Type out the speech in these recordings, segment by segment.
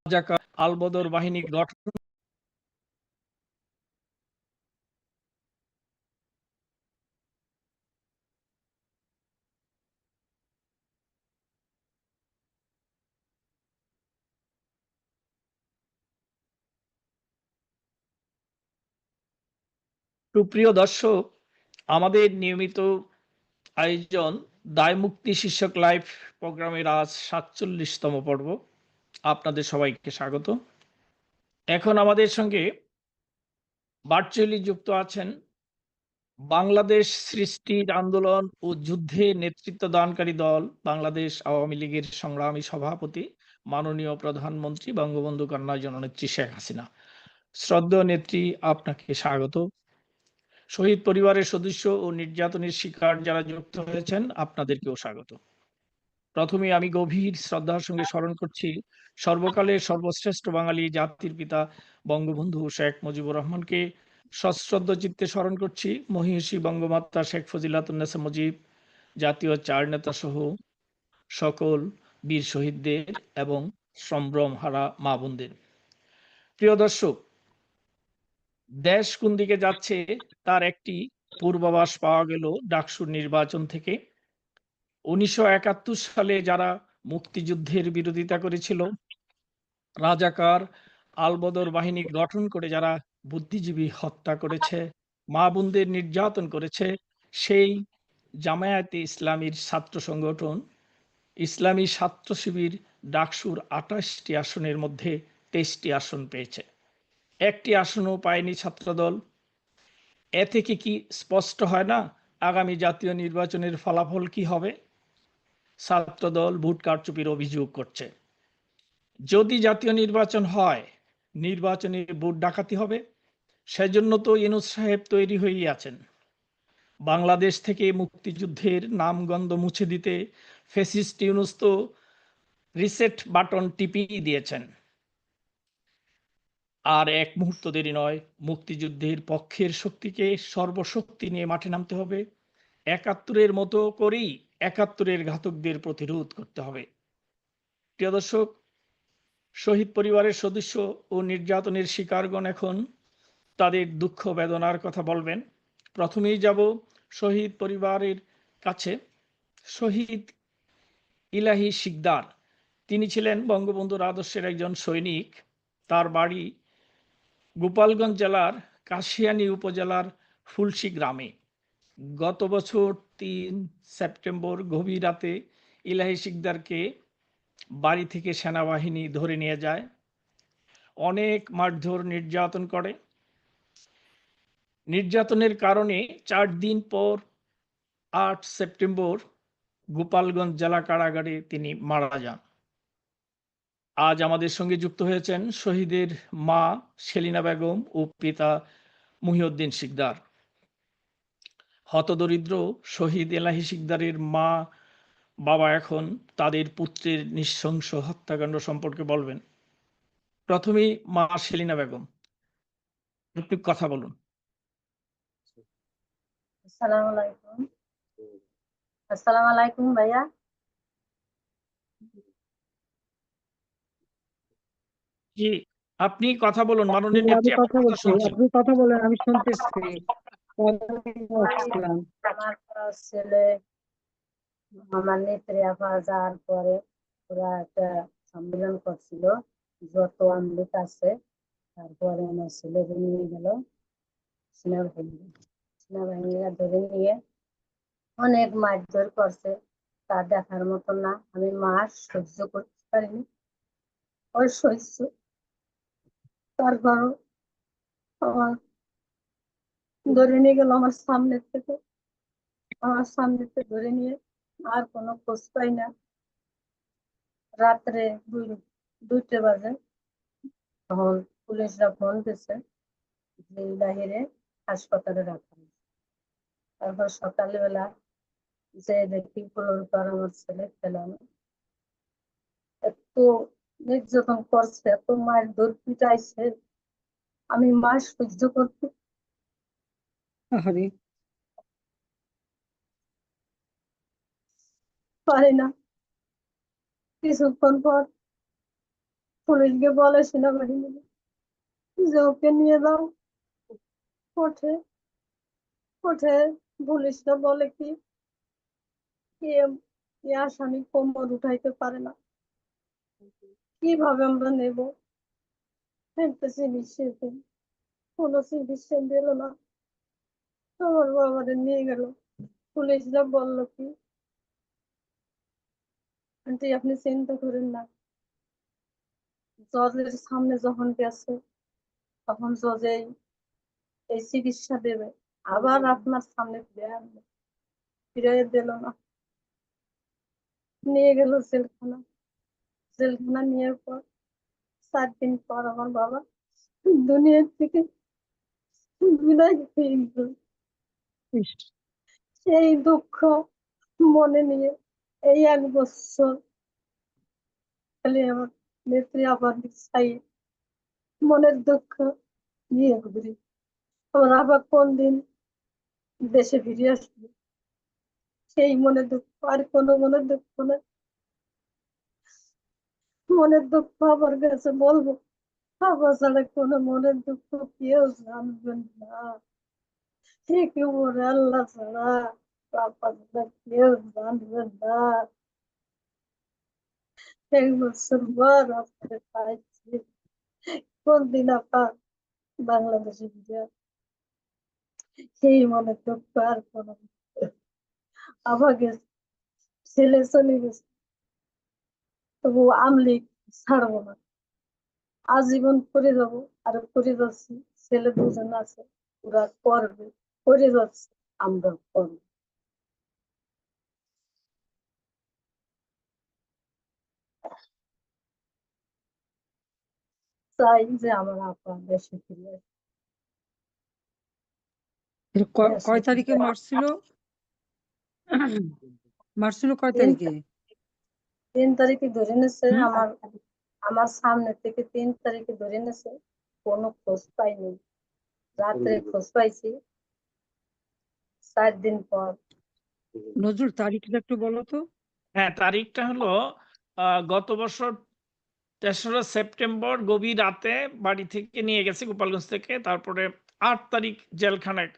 রাজাকার আলবদর বাহিনী গঠন সুপ্রিয় দর্শক, আমাদের নিয়মিত আয়োজন দায় মুক্তি শীর্ষক লাইভ প্রোগ্রামের আজ ৪৭তম পর্ব। আপনাদের সবাইকে স্বাগত। এখন আমাদের সঙ্গে ভার্চুয়ালি যুক্ত আছেন বাংলাদেশ সৃষ্টির আন্দোলন ও যুদ্ধে নেতৃত্ব দানকারী দল বাংলাদেশ আওয়ামী লীগের সংগ্রামী সভাপতি মাননীয় প্রধানমন্ত্রী বঙ্গবন্ধু কন্যা জননেত্রী শেখ হাসিনা। শ্রদ্ধেয় নেত্রী, আপনাকে স্বাগত। শহীদ পরিবারের সদস্য ও নির্যাতনের শিকার যারা যুক্ত হয়েছেন, আপনাদেরকেও স্বাগত। প্রথমে আমি গভীর শ্রদ্ধার সঙ্গে স্মরণ করছি সর্বকালের সর্বশ্রেষ্ঠ বাঙালি জাতির পিতা বঙ্গবন্ধু শেখ মুজিবুর রহমানকে। সশ্রদ্ধ চিত্তে স্মরণ করছি মহিষী বঙ্গমাতা শেখ ফজিলাতুন্নেসা মুজিব, জাতীয় চার নেতা সহ সকল বীর শহীদদের এবং সম্ভ্রম হারা মা বোনদের। প্রিয় দর্শক, দেশ কোন দিকে যাচ্ছে তার একটি পূর্বাভাস পাওয়া গেল ডাকসুর নির্বাচন থেকে। ১৯৭১ সালে যারা মুক্তিযুদ্ধের বিরোধিতা করেছিল, রাজাকার আলবদর বাহিনী গঠন করে যারা বুদ্ধিজীবী হত্যা করেছে, মা বোনদের নির্যাতন করেছে, সেই জামায়াতে ইসলামীর ছাত্র সংগঠন ইসলামী ছাত্র শিবির ডাকসুর ২৮টি আসনের মধ্যে ২৩টি আসন পেয়েছে, একটি আসনও পায়নি ছাত্রদল। এ থেকে কি স্পষ্ট হয় না আগামী জাতীয় নির্বাচনের ফলাফল কি হবে? ছাত্রদল ভোট কারচুপির অভিযোগ করছে। যদি জাতীয় নির্বাচন হয়, নির্বাচনে ভোট ডাকাতি হবে। সেজন্য তো ইউনূস সাহেব তৈরি হয়েই আছেন। বাংলাদেশ থেকে মুক্তিযুদ্ধের নামগন্ধ মুছে দিতে ফ্যাসিস্ট ইউনূস তো রিসেট বাটন টিপিয়ে দিয়েছেন। আর এক মুহূর্ত দেরি নয়, মুক্তিযুদ্ধের পক্ষের শক্তিকে সর্বশক্তি নিয়ে মাঠে নামতে হবে। ৭১-এর মতো করেই ৭১-এর ঘাতকদের প্রতিরোধ করতে হবে। প্রিয় দর্শক, শহীদ পরিবারের সদস্য ও নির্যাতনের শিকারগণ এখন তাদের দুঃখ বেদনার কথা বলবেন। প্রথমেই যাব শহীদ পরিবারের কাছে। শহীদ ইলাহি শিকদার, তিনি ছিলেন বঙ্গবন্ধুর আদর্শের একজন সৈনিক। তার বাড়ি গোপালগঞ্জ জেলার কাশিয়ানী উপজেলার ফুলশী গ্রামে। গত বছর ৩ সেপ্টেম্বর গভীর রাতে ইলাহি শিকদারকে বাড়ি থেকে সেনাবাহিনী ধরে নিয়ে যায়, অনেক মারধর নির্যাতন করে। নির্যাতনের কারণে ৪ দিন পর ৮ সেপ্টেম্বর গোপালগঞ্জ জেলা কারাগারে তিনি মারা যান। আজ আমাদের সঙ্গে যুক্ত হয়েছেন শহীদের মা সেলিনা বেগম ও পিতা মুহিউদ্দিন শিকদার। হতদরিদ্র শহীদ এলাহি শিকদারের মা বাবা এখন তাদের পুত্রের নৃশংস হত্যাকাণ্ড সম্পর্কে বলবেন। প্রথমেই মা সেলিনা বেগম, একটু কথা বলুন। আসসালামু আলাইকুম। আসসালামু আলাইকুম ভাইয়া। জি, আপনি কথা বলুন মাননীয় আমি নেত্রী, আপনার কথা কথা বলছি, শুনছি। আপনি কথা বলেন, আমি শুনতেছি। আমার ছেলে আমার নেত্রী আপা যাওয়ার পরে ওরা একটা সম্মেলন করছিল, যত আমলিক আছে। তারপরে আমার ছেলেকে নিয়ে গেল সেনাবাহিনীরা ধরে নিয়ে অনেক মারধর করছে। তা দেখার মতো না, আমি মাস সহ্য করতে পারিনি। ওই সহ্য তারপরও আমার ধরে নিয়ে গেল আমার সামনে থেকে ধরে নিয়ে আর কোনো খোঁজ পাই না। রাত্রে 2টা বাজে তখন পুলিশরা ফোন দিচ্ছে যে বাহিরে হাসপাতালে রাখা হয়েছে। তারপর সকালবেলা যে দেখি পুরোর পর আমার ছেলে ফেলানো, এত নির্যাতন করছে, এত মায়ের দৌড় পিটাইছে, আমি মাস সহ্য করতে পারি না। কিছুক্ষণ পর পুলিশকে বলে সেনাবাহিনী যে ওকে নিয়ে যাও কোর্টে। কোর্টে পুলিশরা বলে কি এ আসামি কোমর উঠাইতে পারে না, কিভাবে আমরা নেব? একটা চিকিৎসা দিন, কোনো চিকিৎসা দিল না। আমার বাবারে নিয়ে গেল। পুলিশরা বলল কি আন্টি আপনি চিন্তা করেন না, জজের সামনে যখন গেছে তখন জজে এই চিকিৎসা দেবে, আবার আপনার সামনে ফিরে দিল না, নিয়ে গেল জেলখানা। জেলখানা নিয়ে পর 4 দিন পর আমার বাবা দুনিয়ার থেকে বিদায় হয়ে গেল। ইস, সেই দুঃখ মনে নিয়ে এই 1 বছর খালি আমার নেত্রী আবার চাই মনের দুঃখ নিয়ে ঘুরি। আমার আবার কোন দিন দেশে ফিরে আসবে সেই মনে দুঃখ, আর কোনো মনের দুঃখ না। মনের দুঃখ আমার কাছে বলবো বাবা ছাড়া কোনো মনের দুঃখ কেউ জানবেন না, একেবারে আল্লাহ ছাড়া বাবা ছাড়া কেউ জানবেন না। 1 বছর পর আপনাকে পাইছি, কোন দিন আপনার বাংলাদেশে ফিরে আসবে? সেই মনের দুঃখ আর কোনো আমাকে ছেলে চলে গেছে, তবু আমলি ছাড়বো না, আজীবন করে যাবো। আর করে যাচ্ছি, ছেলে 2জন আছে, ওরা করবে, করে যাচ্ছে, আমরা করবো। চাই যে আমার আপা দেশে ফিরে আসে। কয় দেশে তারিখে ফিরে মারছিল? মারছিল কয় 3 তারিখে? 3 তারিখে ধরে নিছে হুম? আমার আমার সামনে থেকে 3 তারিখে ধরে নিছে, কোনো খোঁজ পাইনি। রাত্রে খোঁজ পাইছি 4 দিন পর। নজরুল তারিখটা একটু বলো তো। হ্যাঁ, তারিখটা হলো গত বছর 3রা সেপ্টেম্বর গভীর রাতে বাড়ি থেকে নিয়ে গেছে গোপালগঞ্জ থেকে। তারপরে 8 তারিখ জেলখানায়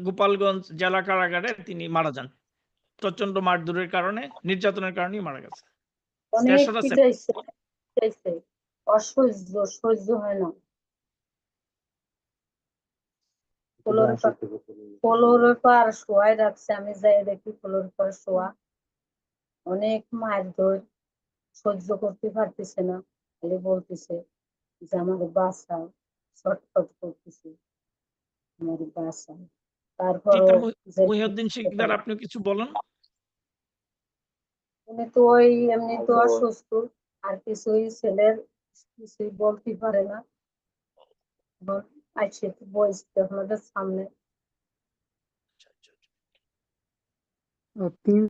গোপালগঞ্জ জেলা কারাগারে তিনি মারা যান। প্রচন্ড মারধরের কারণে, নির্যাতনের কারণেই মারা গেছে। অনেক 3রা পিটাইছে, পিটাইছে, অসহ্য, সহ্য হয় না। ফ্লোরের পর শোয়াই রাখছে, আমি যাই দেখি ফ্লোরের পর শোয়া। অনেক মারধর, সহ্য করতে পারতেছে না, খালি বলতেছে যে আমার বাঁচাও, ছটফট করতেছে আমার বাঁচাও। তারপরও যে মহিউদ্দিন শিকদার, আপনি কিছু বলেন। উনি তো ওই এমনি তো অসুস্থ, আর কিছুই ছেলের কিছুই বলতে পারে না। আইসে বসতে আপনাদের সামনে। তিন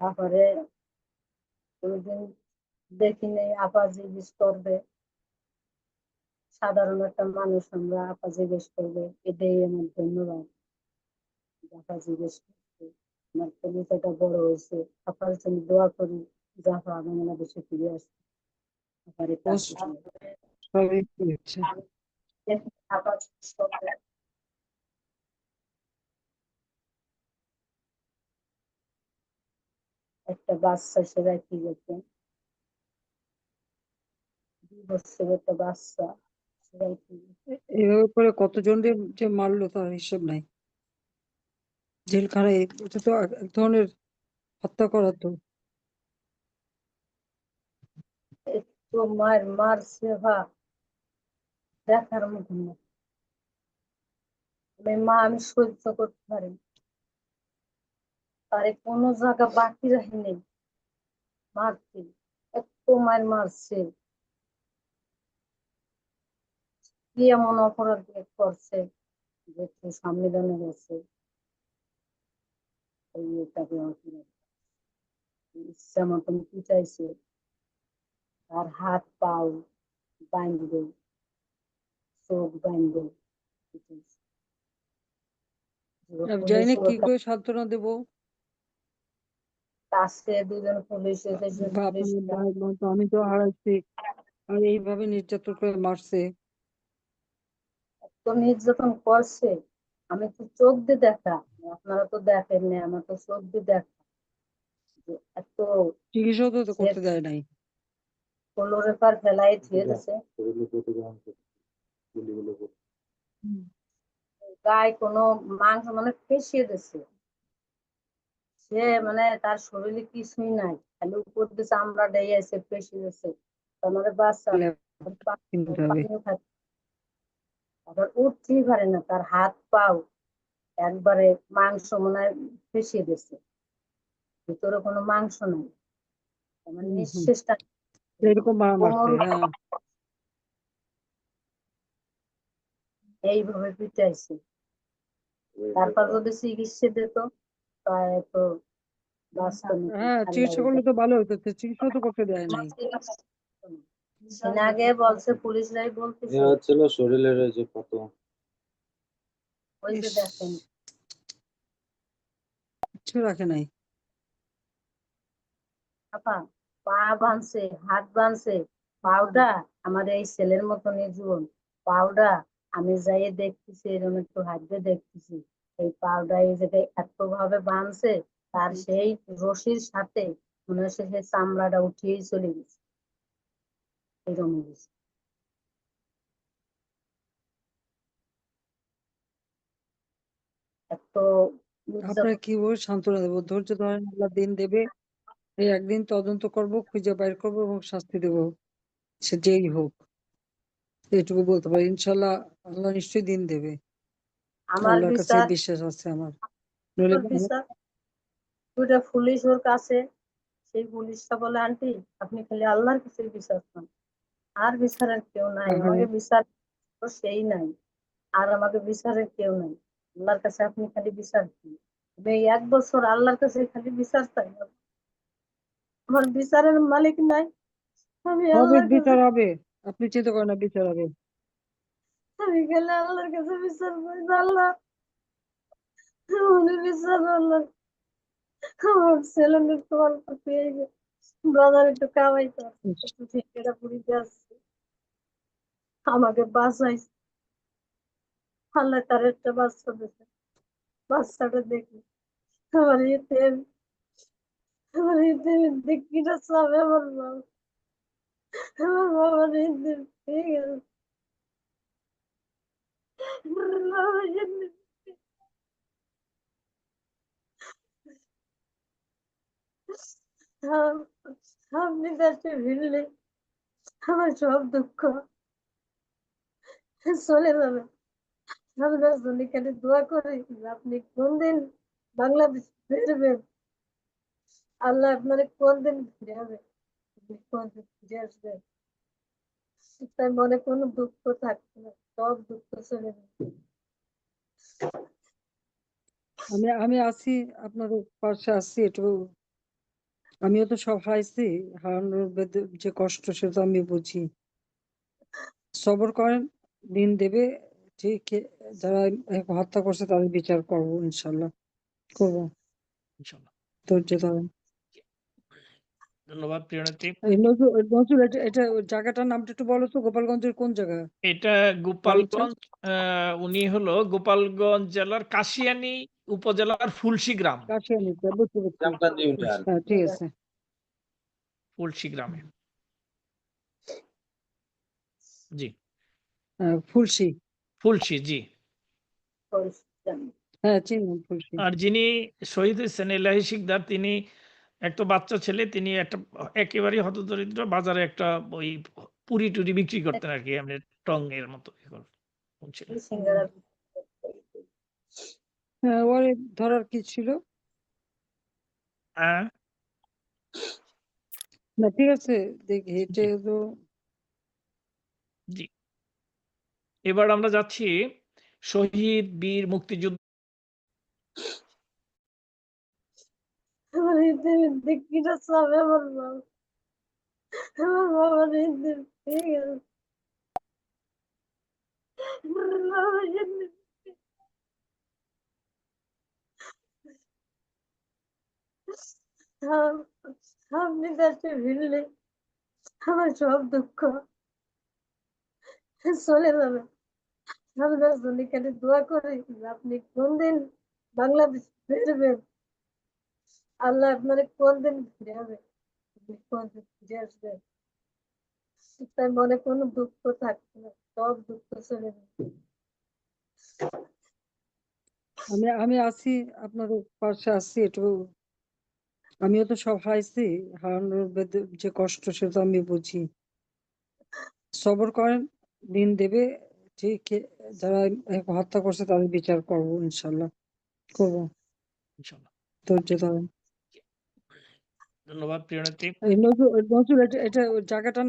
তারপরে কোনদিন দেখিনি আপা জিজ্ঞেস করবে, সাধারণ একটা মানুষ আমরা, আপা জিজ্ঞেস করবে, এটাই আমার ধন্যবাদ। আপা জিজ্ঞেস করছে আমার কবিতাটা বড় হয়েছে, আপার জন্য দোয়া করি যে আপা বাংলাদেশে ফিরে আসবে। আপারে কাছে সবই হচ্ছে। আপা জিজ্ঞেস করবে, একটা বাচ্চা সে রেখে গেছে, 2 বছরের একটা বাচ্চা সে রেখে গেছে। এভাবে করে কতজন যে মারলো তার হিসেব নাই। জেলখানায় এটা তো এক ধরনের হত্যা করা তো। একটু মারছে দেখার মতো না। আমি সহ্য করতে পারি, তারে কোনো জায়গা বাকি রাখিনি, মারছে, এত মারছে। কি এমন অপরাধ করছে যে সংবিধানে গেছে তাকে ইচ্ছা মতন পিটাইছে, তার হাত পাও বাইন্ধে, চোখ বাইন্ধে পিটাইছে। জানি না কি পুলিশ করে সান্ত্বনা দেবো। কাছে দুজন পুলিশ এসেছে, বাবা পুলিশ রে বাবা, তো আমি তো হারাইছি, আর এইভাবে নির্যাতন করে মারছে। তো নির্যাতন করছে, আমি তো চোখ দিয়ে দেখা, আপনারা তো দেখেননি, আমার তো চোখ দিয়ে দেখা যে এত চিকিৎসাও তো সে করতে দেয় নাই। ক্লোরোফার ফেলাই দিয়ে দিছে, হুম। গায়ে কোনো মাংস মানে ফেসিয়ে দিছে, সে মানে তার শরীরে কিছুই নাই, খালি উপর দিয়ে চামড়া ডেয়ে আছে, ফেসিয়ে দিছে। আমাদের বাচ্চা কিনতে হবে। পানিও খাচ্ছে, আবার উঠতেই পারে না, তার হাত পাও একবারে মাংস মনে হয় ফেসিয়ে দিছে, ভিতরে কোনো মাংস নাই, আমার হুম, হুম। নিঃশ্বাসটা এরকম মারছে, কোমর হ্যাঁ। এইভাবে পিটাইছে। তারপর যদি চিকিৎসা দিত তাহলে তো বাঁচতো নাকি, হ্যাঁ, আল্লাহ চিকিৎসা করলে তো ভালো হতো, তো চিকিৎসা তো করতে দেয় নাই। আগে বলছে, পুলিশরাই বলতেছে, ছিল শরীরের ওই যে কত ওই যে ইস, দেখেন কিচ্ছু রাখে নাই। আপা, পা বাঁধছে, হাত বাঁধছে, পাউডা আমার এই ছেলের মতনই জীবন, পাউডা আমি যাইয়ে দেখতেছি, এরকম একটু হাত দিয়ে দেখতেছি, এই পাউডা এই জায়গায় এত ভাবে বাঁধছে, তার সেই রশির সাথে মনে হচ্ছে সেই চামড়াটা উঠিয়েই চলে গেছে, এরকম গেছে। এত আপনারা নির্যাতন। কিভাবে সান্ত্বনা দেবো? ধৈর্য ধরেন, আল্লাহ দিন দেবে। এই একদিন তদন্ত করব, খুঁজে বাইর করবো এবং শাস্তি দেবো, সে যেই হোক। এটুকু বলতে পারি, ইনশাল্লাহ আল্লাহ নিশ্চয়ই দিন দেবে। আমার আল্লাহর কাছে বিচার, বিশ্বাস আছে আমার। নইলে বিচার দুইটা পুলিশ ওর কাছে, সেই পুলিশটা বলে, আন্টি আপনি খালি আল্লাহর কাছে বিচার পান, আর বিচারের কেউ নাই, আমাকে বিচার তো সেই নাই, আর আমাকে বিচারের কেউ নাই, আল্লাহর কাছে আপনি খালি বিচার দিন। আমি এই 1 বছর আল্লাহর কাছে খালি বিচার চাই, আমার বিচারের মালিক নাই, আমি হবে, আল্লাহর কাছে, বিচার হবে। আপনি চিন্তা করেন না, বিচার হবে। আমি খালি আল্লাহর কাছে বিচার পাই, আল্লাহ উনি বিচার, আল্লাহ আমার ছেলে একটু অল্প পেয়ে গেছে, বাজার একটু কামাইতে আসছে, একটু ঠিকাটা পুরিতে আসছে, আমাকে বাঁচাইছে, আল্লাহ তার একটা বাচ্চা দিয়েছে, বাচ্চাটা দেখি আমার ইতে, আমার ইতে কিটা চাবে আমার বাবা, আমার বাবার ইতে ঠিক আছে, আমার বাবার ইতে, আপনি কাছে ভিড়লে আমার সব দুঃখ চলে যাবে, আপনার জন্য খালি দোয়া করি যে আপনি কোনদিন বাংলাদেশ ফিরবেন, আল্লাহ আপনার কোনদিন ফিরে হবে, আপনি কোনদিন ফিরে আসবেন, তাই মনে কোনো দুঃখ থাকবে না, সব দুঃখ চলে যাবে। আমি আমি আছি, আপনার পাশে আছি একটু। আমিও তো সব হারাইছি, হারানোর যে কষ্ট সেটা তো আমি বুঝি। সবর করেন, দিন দেবে। ঠিক, যারা হত্যা করছে তাদের বিচার করবো, ইনশাল্লাহ করবো। ইনশাল্লাহ। ধৈর্য ধরেন। ধন্যবাদ প্রিয় নেত্রী। এই নজরুল, নজরুল, এটা ওই জায়গাটার নামটা একটু বলো তো, গোপালগঞ্জের কোন জায়গা এটা বাড়িটা? গোপালগঞ্জ, উনি হলো গোপালগঞ্জ জেলার কাশিয়ানী উপজেলার ফুলশি গ্রাম, কাশিয়ানিতে, বুঝতে পারছি। জামকান ইউনিয়ন। হ্যাঁ, ঠিক আছে। ফুলশি গ্রামে। জি, ফুলশি। ফুলশি, জি। হ্যাঁ, চিনলাম ফুলশি। আর যিনি শহীদ হয়েছেন এলাহি শিকদার, তিনি একটা বাচ্চা ছেলে, তিনি একটা একেবারেই হতদরিদ্র, বাজারে একটা ওই পুরি টুরি বিক্রি করতেন আর কি, এমনি টং এর মতো ছিলেন। সিঙ্গারা হ্যাঁ, ওর ধরার কি ছিল? হ্যাঁ, না, ঠিক আছে, দেখি জি, এটা তো। জি। এবার আমরা যাচ্ছি শহীদ বীর মুক্তিযুদ্ধ। আমার ইতে কিটা চাবে আমার বাবা, আমার বাবার ইতে ঠিক আছে, আমার বাবার ইতে আপনি কাছে ফিরলে আমার সব দুঃখ চলে যাবে। আপনার জন্য এখানে দোয়া করি যে আপনি কোনদিন বাংলাদেশ ফিরবেন, আল্লাহ আপনার কোনদিন ফিরে হবে, আপনি কোনদিন ফিরে আসবেন, তাই মনে কোনো দুঃখ থাকবে না, সব দুঃখ চলে যাবে। আমি আছি, আপনার পাশে আছি একটু। আমিও তো সব হারাইছি, হারানোর যে কষ্ট সেটা আমি বুঝি। সবর করেন, দিন দেবে, ঠিক যারা হত্যা করছে তাদের বিচার করবো, ইনশাল্লাহ করবো, ইনশাল্লাহ। ধৈর্য ধরেন। ধন্যবাদ প্রিয় নেত্রী। এই নজরুল এটা জায়গাটার নাম